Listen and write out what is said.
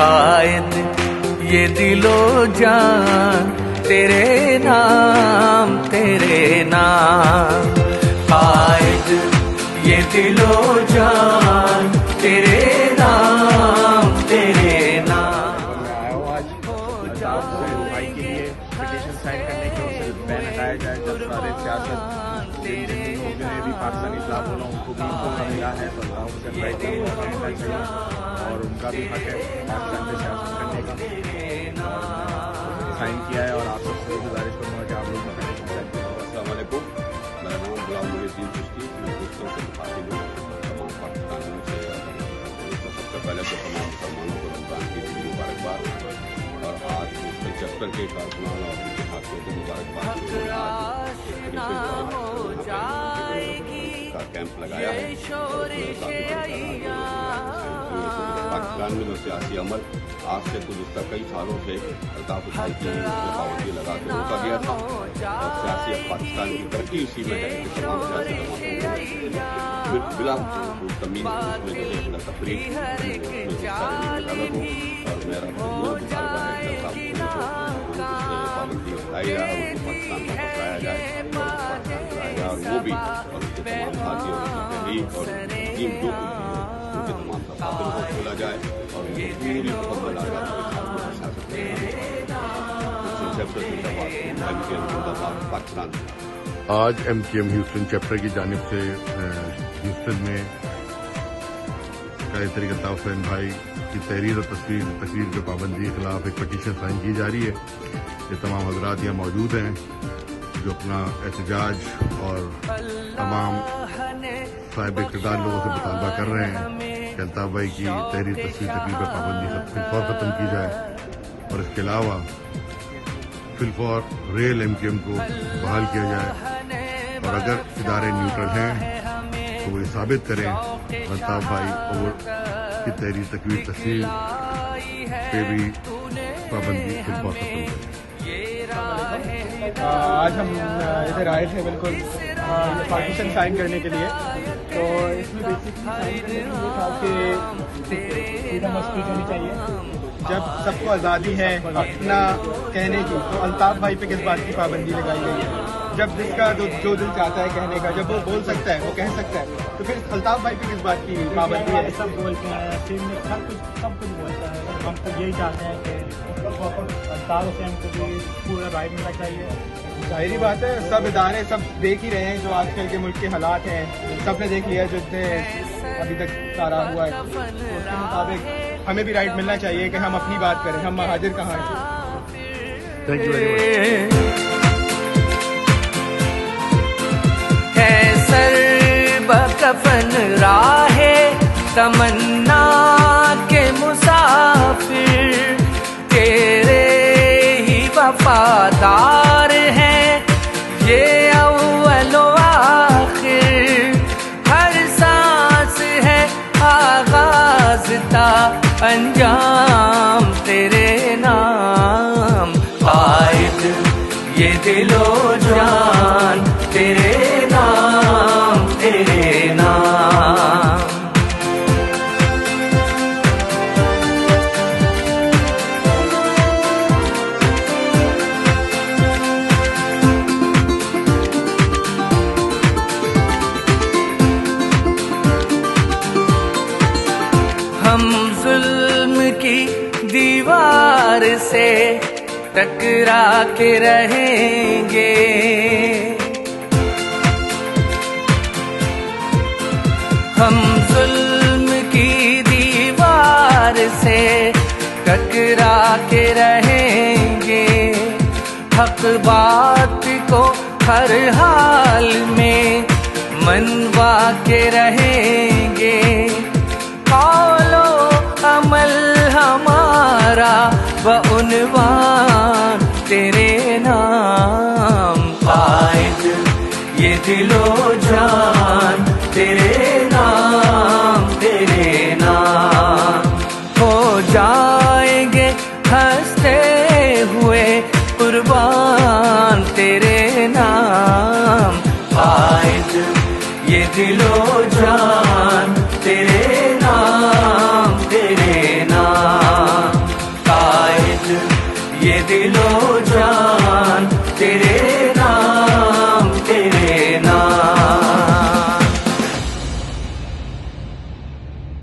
आयत ये दिलो जान तेरे नाम आयत ये दिलो जान तेरे नाम भाई के लिए पिटीशन साइन करने के लिए बैन हटाया जाए। जब सारे सियासत भी पाकिस्तानी इस्लाम होना उनको भी मौका मिला है तो हुसैन भाई को मौका मिलना चाहिए और उनका भी हक है पाकिस्तान में सियासत करने का। साइन किया है और आप सबसे गुजारिश करूँगा कि आप लोग बताएं। अस्सलाम वालेकुम, मेरा नाम गुलाम मुहीद्दीन चिश्ती, मैं दोस्तों से मुखातिब हूँ तमाम पाकिस्तानियों से। सबसे पहले तो तमाम मुसलमानों को रमज़ान की बड़ी मुबारकबाद और आज 75 के कारकुनान और उनके हाथों को मुबारकबाद का कैंप लगाया है। पाकिस्तान में जो सियासी अमल आज से गुज़श्ता कई सालों से अल्ताफ हुसैन की पाबंदी लगा के रोका गया था और सियासी पाकिस्तान की तरक्की इसी में है कि तमाम सियासी जमातों बिला तमीज़ उसमें जो है तकरीब अलग हो और मेरा पाबंदी हटाई जाए और उनको पाकिस्तान वापस लाया जाए और वो भी और उसके तमाम साथियों और टीम जो उनके तमाम तफादुल को खोला जाए और पूरी मुकम्मल पाकिस्तान। आज MKM ह्यूस्टन चैप्टर की जानिब से ह्यूस्टन में कायद तरीक़त हुसैन भाई की तहरीर और तकरीर पे पाबंदी के खिलाफ एक पटिशन साइन की जा रही है। ये तमाम हजरात यहाँ मौजूद हैं जो अपना एहतजाज और तमाम साहिब इक़्तिदार लोगों से मुतालबा कर रहे हैं कि अल्ताफ भाई की तहरीर तकरीर पे पाबंदी फिलफौर ख़त्म की जाए और इसके अलावा फिलफौर रेल MKM को बहाल किया जाए और अगर इदारे न्यूट्रल हैं तो वो साबित करें अल्ताफ भाई और की तहरीर तकरीर तस्वीर पे भी पाबंदी फिलफौर खत्म करें। आज हम इधर आए थे बिल्कुल पार्टीशन साइन करने के लिए। तो इसमें बेसिकली फ्रीडम ऑफ स्पीच होनी चाहिए। जब सबको आज़ादी है अपना कहने की तो अल्ताफ भाई पे किस बात की पाबंदी लगाई गई है? जब जिसका जो दिल चाहता है कहने का, जब वो बोल सकता है, वो कह सकता है, तो फिर अल्ताफ भाई पे किस बात की पाबंदी है? सब बोलते हैं, सब कुछ बोलता है। हम तो यही चाहते हैं कि अल्ताफ हुसैन को भी पूरा राइट मिलना चाहिए। जाहिर बात है, सब इदारे सब देख ही रहे हैं जो आजकल के मुल्क के हालात हैं, सब ने देख लिया जो इतने अभी तक सारा हुआ है। तो उसके मुताबिक हमें भी राइट मिलना चाहिए कि हम अपनी बात करें। हम महाजिर कहाँ हैं? Thank you very much. सर बकफन राहे तमन्ना के मुसाफिर तेरे ही वफादार हैं ये अव्वल आखिर। हर सांस है आगाज ता अंजाम तेरे नाम आयत ये दिलो जान तेरे नाम हम जुल्म की दीवार से टकरा के रहेंगे। हम जुल्म की दीवार से टकरा के रहेंगे। हक बात को हर हाल में मनवा के रहेंगे। कौलो अमल हमारा व उन्वान तेरे नाम आयत ये दिलो जान तेरे नाम हो जाएंगे हंसते हुए कुर्बान तेरे नाम दिलो जान तेरे नाम कायद ये दिलो जान तेरे नाम